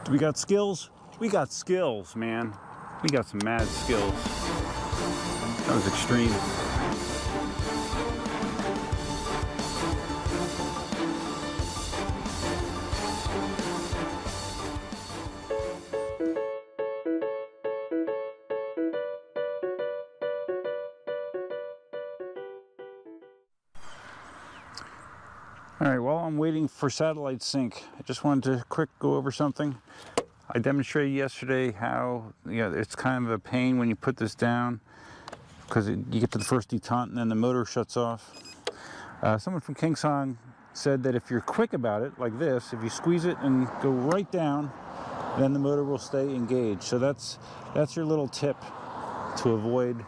We got skills? We got skills, man. We got some mad skills. That was extreme. All right, while I'm waiting for satellite sync, I just wanted to quick go over something. I demonstrated yesterday how, it's kind of a pain when you put this down because you get to the first detente and then the motor shuts off. Someone from KingSong said that if you're quick about it, like this, if you squeeze it and go right down, then the motor will stay engaged. So that's your little tip to avoid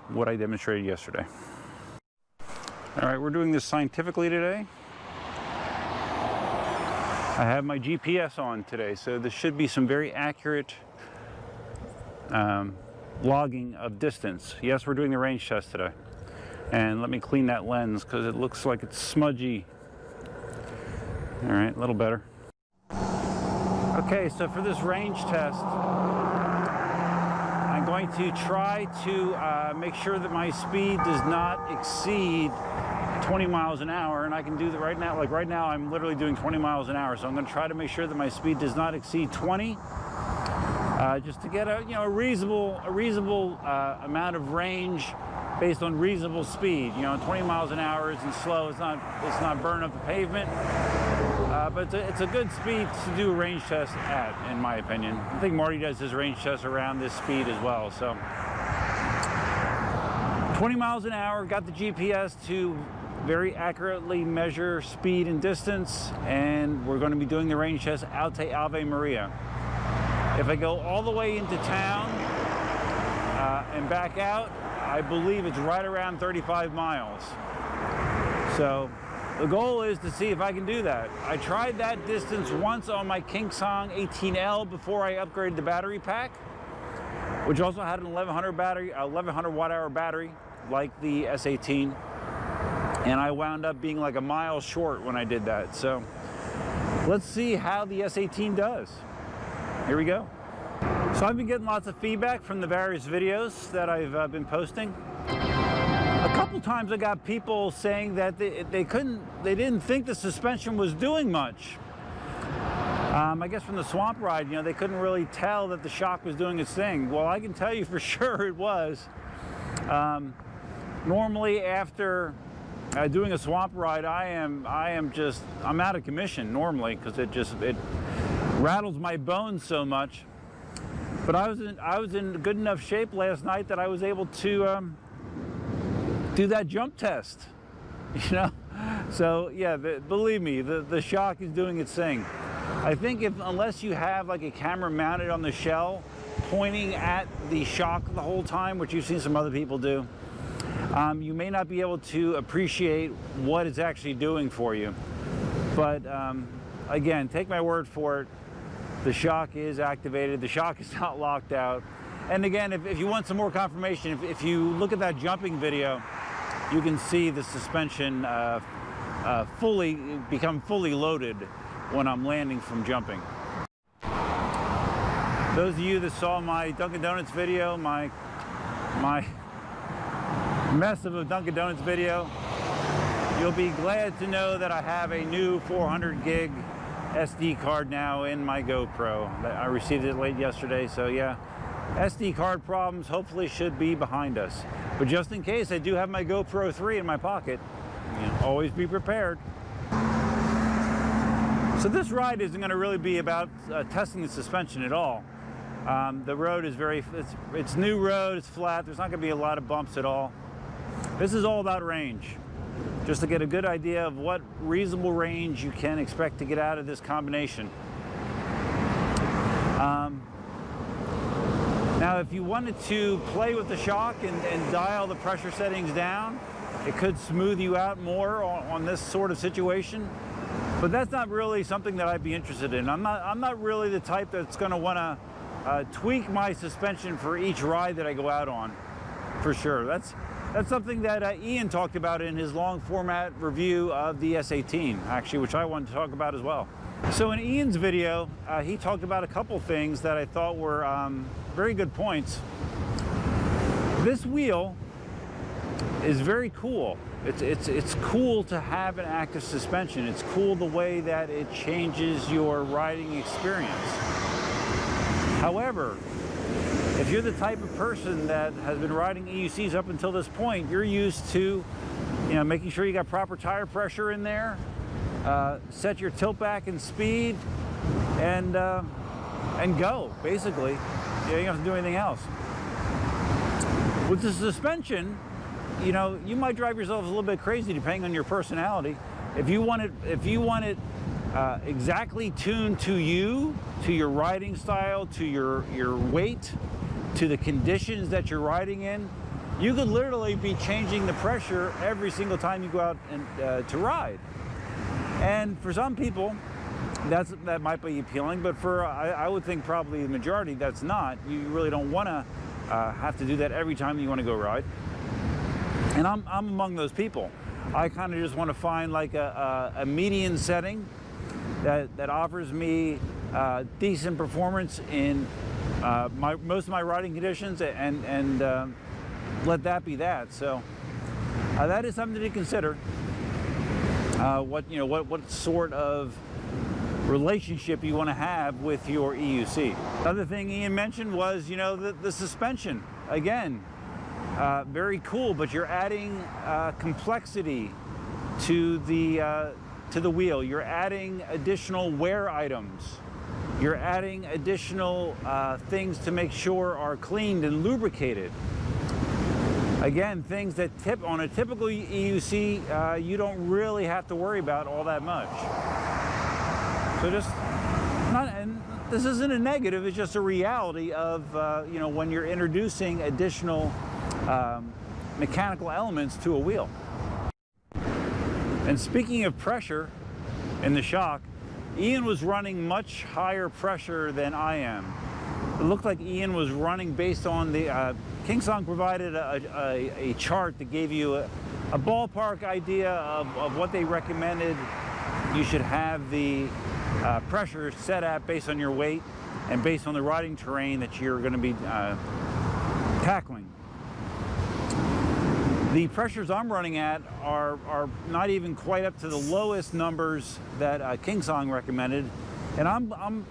what I demonstrated yesterday. All right, we're doing this scientifically today. I have my GPS on today, so this should be some very accurate logging of distance. Yes, we're doing the range test today. And let me clean that lens because it looks like it's smudgy. All right, a little better. Okay, so for this range test, I'm going to try to make sure that my speed does not exceed 20 miles an hour, and I can do that right now. Like right now, I'm literally doing 20 miles an hour, so I'm going to try to make sure that my speed does not exceed 20, just to get a reasonable amount of range based on reasonable speed. 20 miles an hour isn't slow. It's not burning up the pavement, but it's a good speed to do a range test at, in my opinion. I think Marty does his range test around this speed as well. So 20 miles an hour, got the GPS to very accurately measure speed and distance, and we're going to be doing the range test out to Ave Maria. If I go all the way into town and back out, I believe it's right around 35 miles. So the goal is to see if I can do that. I tried that distance once on my KingSong 18L before I upgraded the battery pack, which also had an 1100 watt hour battery like the S18. And I wound up being like a mile short when I did that. So let's see how the S18 does. Here we go. So I've been getting lots of feedback from the various videos that I've been posting. A couple times I got people saying that they didn't think the suspension was doing much. I guess from the swamp ride, they couldn't really tell that the shock was doing its thing. Well, I can tell you for sure it was. Normally after doing a swamp ride, I'm out of commission normally because it rattles my bones so much. But I was in good enough shape last night that I was able to do that jump test. So yeah, believe me, the shock is doing its thing. I think unless you have like a camera mounted on the shell pointing at the shock the whole time, which you've seen some other people do, you may not be able to appreciate what it's actually doing for you. But again, take my word for it, the shock is activated, the shock is not locked out. And again, if you want some more confirmation, if you look at that jumping video, you can see the suspension become fully loaded when I'm landing from jumping. Those of you that saw my Dunkin' Donuts video, my mess of a Dunkin' Donuts video, you'll be glad to know that I have a new 400 gig SD card now in my GoPro. I received it late yesterday, so yeah, SD card problems hopefully should be behind us. But just in case, I do have my GoPro 3 in my pocket. Always be prepared. So this ride isn't going to really be about testing the suspension at all. The road is it's new road, it's flat, there's not going to be a lot of bumps at all. This is all about range, just to get a good idea of what reasonable range you can expect to get out of this combination. Now, if you wanted to play with the shock and dial the pressure settings down, it could smooth you out more on this sort of situation. But that's not really something that I'd be interested in. I'm not really the type that's going to want to tweak my suspension for each ride that I go out on, for sure. That's something that Ian talked about in his long format review of the S18, actually, which I wanted to talk about as well. So in Ian's video, he talked about a couple things that I thought were very good points. This wheel is very cool. It's cool to have an active suspension. It's cool the way that it changes your riding experience. However, if you're the type of person that has been riding EUCs up until this point, you're used to, making sure you got proper tire pressure in there, set your tilt back and speed, and go, basically. You don't have to do anything else. With the suspension, you might drive yourself a little bit crazy depending on your personality. If you want it exactly tuned to you, to your riding style, to your weight, to the conditions that you're riding in, you could literally be changing the pressure every single time you go out and to ride. And for some people, that might be appealing, but for I would think probably the majority, that's not. You really don't want to have to do that every time you want to go ride. And I'm among those people. I kind of just want to find like a median setting that offers me decent performance in most of my riding conditions, and let that be that. So that is something to consider. What sort of relationship you want to have with your EUC. Other thing Ian mentioned was, the suspension. Again, very cool, but you're adding complexity to the wheel. You're adding additional wear items. You're adding additional things to make sure are cleaned and lubricated. Again, things that on a typical EUC, you don't really have to worry about all that much. So and this isn't a negative, it's just a reality of, when you're introducing additional mechanical elements to a wheel. And speaking of pressure in the shock, Ian was running much higher pressure than I am. It looked like Ian was running based on the, KingSong provided a chart that gave you a ballpark idea of what they recommended you should have the pressure set at based on your weight and based on the riding terrain that you're going to be tackling. The pressures I'm running at are not even quite up to the lowest numbers that KingSong recommended, and I'm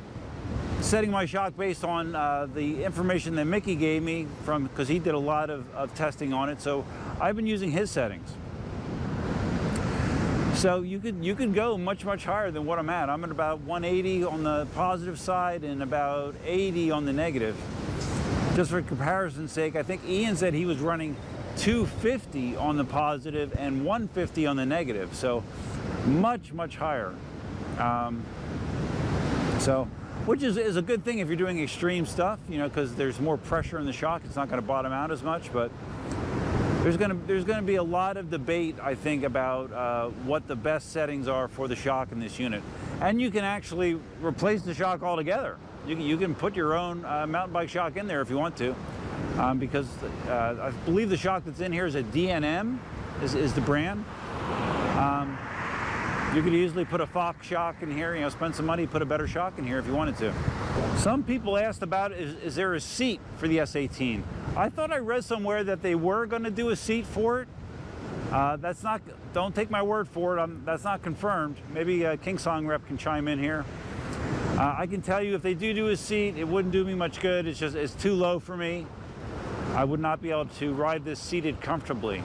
setting my shock based on the information that Mickey gave me because he did a lot of testing on it. So I've been using his settings. So you could go much higher than what I'm at. I'm at about 180 on the positive side and about 80 on the negative. Just for comparison's sake, I think Ian said he was running 250 on the positive and 150 on the negative. So much higher. Which is a good thing if you're doing extreme stuff, because there's more pressure in the shock. It's not going to bottom out as much, but there's going to be a lot of debate, I think, about what the best settings are for the shock in this unit. And you can actually replace the shock altogether. You can put your own mountain bike shock in there if you want to, because I believe the shock that's in here is a DNM, is the brand. You could easily put a Fox shock in here, spend some money, put a better shock in here if you wanted to. Some people asked about, is there a seat for the S18? I thought I read somewhere that they were going to do a seat for it. That's not, don't take my word for it, that's not confirmed. Maybe a KingSong rep can chime in here. I can tell you if they do a seat, it wouldn't do me much good. It's too low for me. I would not be able to ride this seated comfortably.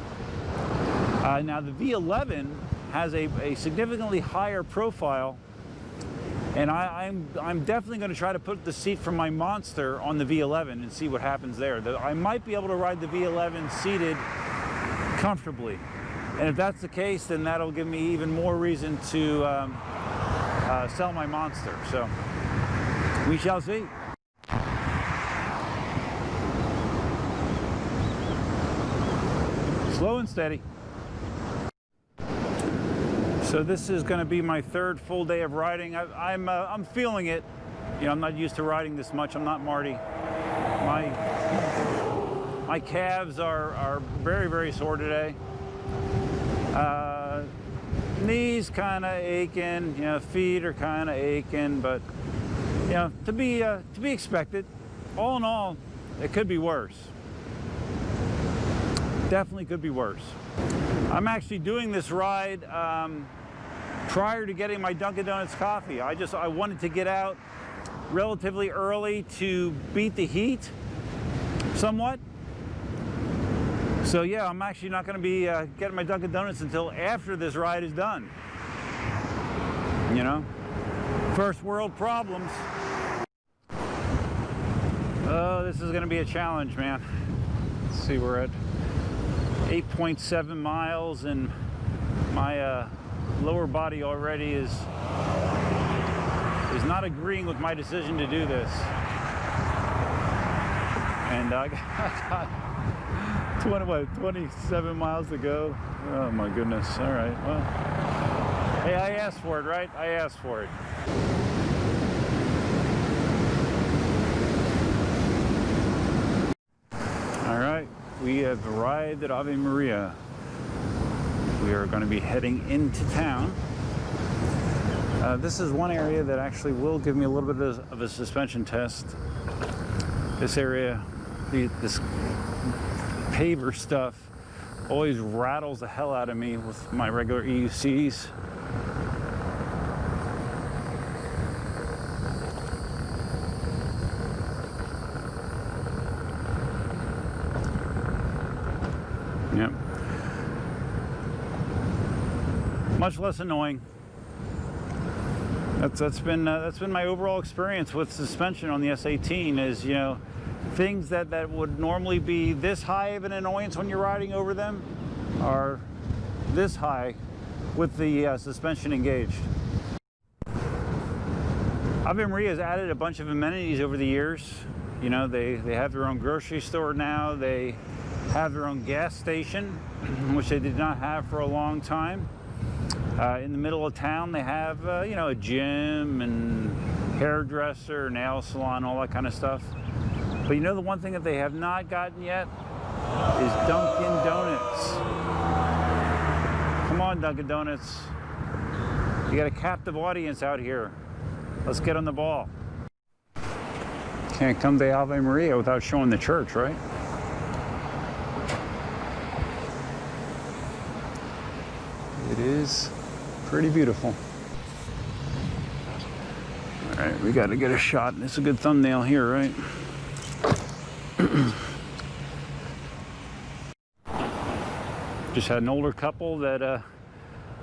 Now the V11 has a significantly higher profile, and I'm definitely going to try to put the seat from my Monster on the V11 and see what happens there. I might be able to ride the V11 seated comfortably, and if that's the case, then that'll give me even more reason to sell my Monster. So we shall see. Slow and steady. So this is going to be my third full day of riding. I'm feeling it. I'm not used to riding this much. I'm not Marty. My calves are very sore today. knees kind of aching, you know, feet are kind of aching, but you know, to be expected. All in all, it could be worse. Definitely could be worse. I'm actually doing this ride prior to getting my Dunkin' Donuts coffee. I wanted to get out relatively early to beat the heat somewhat. So yeah, I'm actually not going to be getting my Dunkin' Donuts until after this ride is done. You know, first world problems. Oh, this is going to be a challenge, man. Let's see, we're at 8.7 miles and my lower body already is not agreeing with my decision to do this. And I got 27 miles to go. Oh my goodness. All right, well, hey, I asked for it, right? I asked for it. All right, we have arrived at Ave Maria. We are going to be heading into town. This is one area that actually will give me a little bit of a suspension test. This area, this paver stuff, always rattles the hell out of me with my regular EUCs. Yep. Much less annoying. That's been my overall experience with suspension on the S18. Is, you know, things that would normally be this high of an annoyance when you're riding over them are this high with the suspension engaged. Ave Maria has added a bunch of amenities over the years. You know, they have their own grocery store now. They have their own gas station, which they did not have for a long time. In the middle of town, they have, you know, a gym and hairdresser, nail salon, all that kind of stuff. But you know, the one thing that they have not gotten yet is Dunkin' Donuts. Come on, Dunkin' Donuts. You got a captive audience out here. Let's get on the ball. Can't come to Ave Maria without showing the church, right? It is pretty beautiful. All right, we got to get a shot. It's a good thumbnail here, right? Just had an older couple that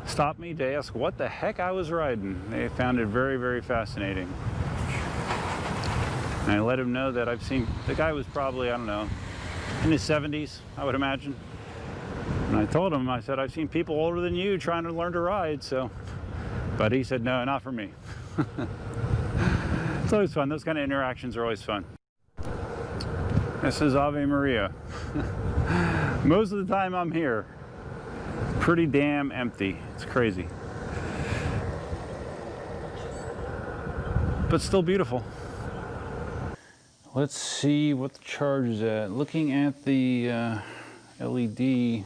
stopped me to ask what the heck I was riding. They found it very, very fascinating. And I let him know that I've seen, the guy was probably, I don't know, in his 70s, I would imagine. And I told him, I said, I've seen people older than you trying to learn to ride, so. But he said, no, not for me. It's always fun. Those kind of interactions are always fun. This is Ave Maria. Most of the time I'm here. Pretty damn empty. It's crazy. But still beautiful. Let's see what the charge is at. Looking at the LED,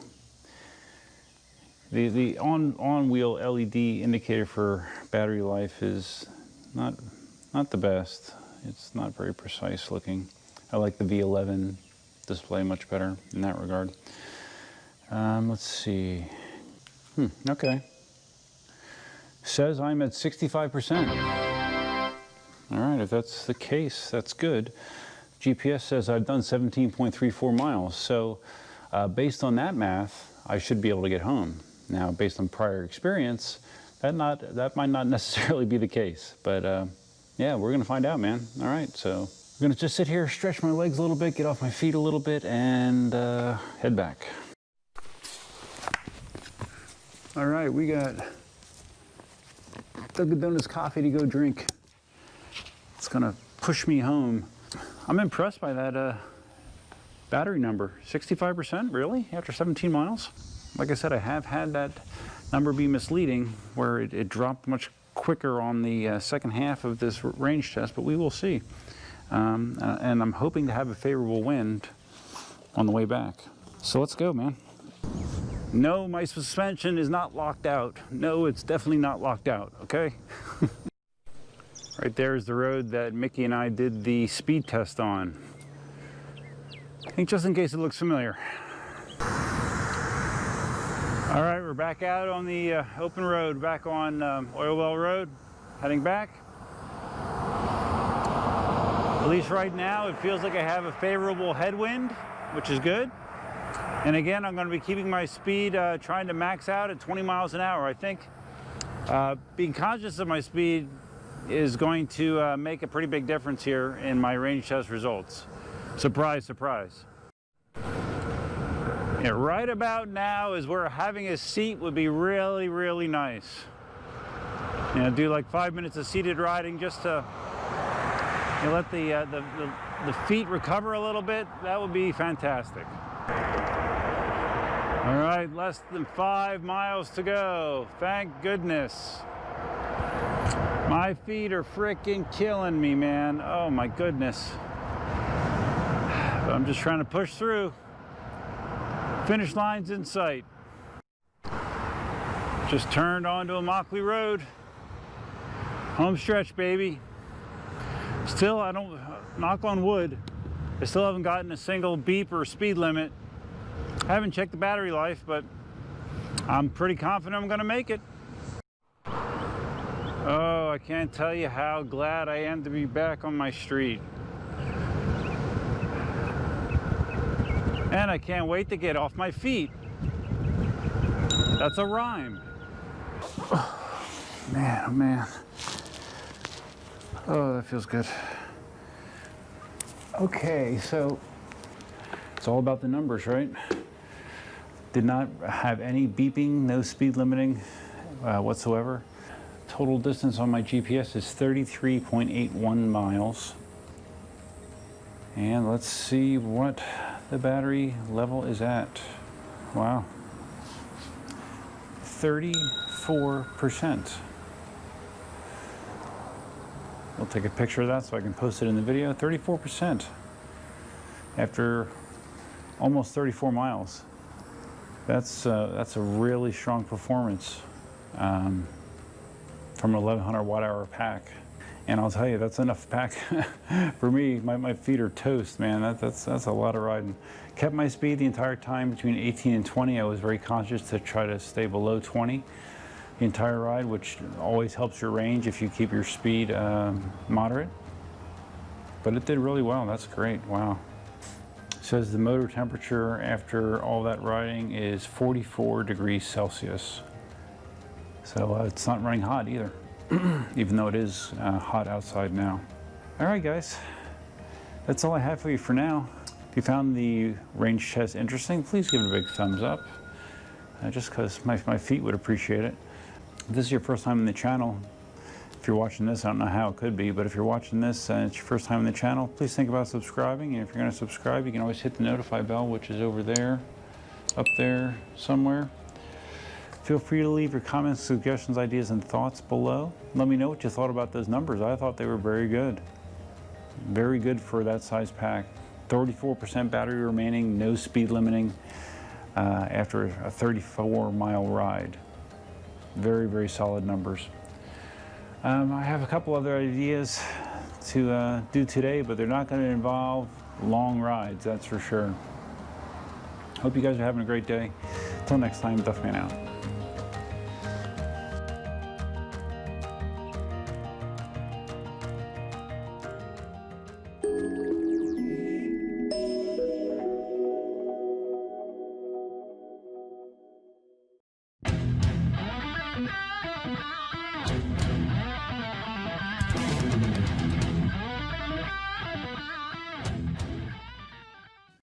the on-wheel LED indicator for battery life is not the best. It's not very precise looking. I like the V11 display much better in that regard. Let's see. Okay. Says I'm at 65%. All right, if that's the case, that's good. GPS says I've done 17.34 miles. So based on that math, I should be able to get home. Now, based on prior experience, that might not necessarily be the case. But yeah, we're gonna find out, man. All right, so I'm gonna just sit here, stretch my legs a little bit, get off my feet a little bit, and head back. All right, we got Dunkin' Donuts coffee to go drink. It's gonna push me home. I'm impressed by that battery number. 65%, really? After 17 miles? Like I said, I have had that number be misleading, where it dropped much quicker on the second half of this range test, but we will see. And I'm hoping to have a favorable wind on the way back. So let's go, man. No, my suspension is not locked out. No, it's definitely not locked out, okay? Right there is the road that Mickey and I did the speed test on. I think just in case it looks familiar. All right, we're back out on the open road, back on Oil Well Road, heading back. At least right now, it feels like I have a favorable headwind, which is good. And again, I'm going to be keeping my speed, trying to max out at 20 miles an hour. I think being conscious of my speed is going to make a pretty big difference here in my range test results. Surprise, surprise. Yeah, right about now is where having a seat would be really, really nice. You know, do like 5 minutes of seated riding just to let the feet recover a little bit. That would be fantastic. All right, less than 5 miles to go. Thank goodness. My feet are freaking killing me, man. Oh my goodness. But I'm just trying to push through. Finish line's in sight. Just turned onto a Mockley Road. Home stretch, baby. Still, I don't, knock on wood, I still haven't gotten a single beep or speed limit. I haven't checked the battery life, but I'm pretty confident I'm gonna make it. Oh, I can't tell you how glad I am to be back on my street. And I can't wait to get off my feet. That's a rhyme. Oh, man, oh man. Oh, that feels good. Okay, so it's all about the numbers, right? Did not have any beeping, no speed limiting whatsoever. Total distance on my GPS is 33.81 miles. And let's see what the battery level is at. Wow. 34%. We'll take a picture of that so I can post it in the video. 34% after almost 34 miles. That's a really strong performance from an 1100 watt-hour pack. And I'll tell you, that's enough pack for me. My feet are toast, man. That's a lot of riding. Kept my speed the entire time between 18 and 20. I was very conscious to try to stay below 20 the entire ride, which always helps your range if you keep your speed moderate. But it did really well. That's great. Wow. Says the motor temperature after all that riding is 44 degrees Celsius. So it's not running hot either. Even though it is hot outside now. All right, guys, that's all I have for you for now. If you found the range test interesting, please give it a big thumbs up, just because my feet would appreciate it. If this is your first time on the channel, if you're watching this, I don't know how it could be, but if you're watching this and it's your first time on the channel, please think about subscribing. And if you're going to subscribe, you can always hit the notify bell, which is over there, up there somewhere. Feel free to leave your comments, suggestions, ideas, and thoughts below. Let me know what you thought about those numbers. I thought they were very good. Very good for that size pack. 34% battery remaining, no speed limiting after a 34-mile ride. Very, very solid numbers. I have a couple other ideas to do today, but they're not going to involve long rides, that's for sure. Hope you guys are having a great day. Until next time, Duffman out.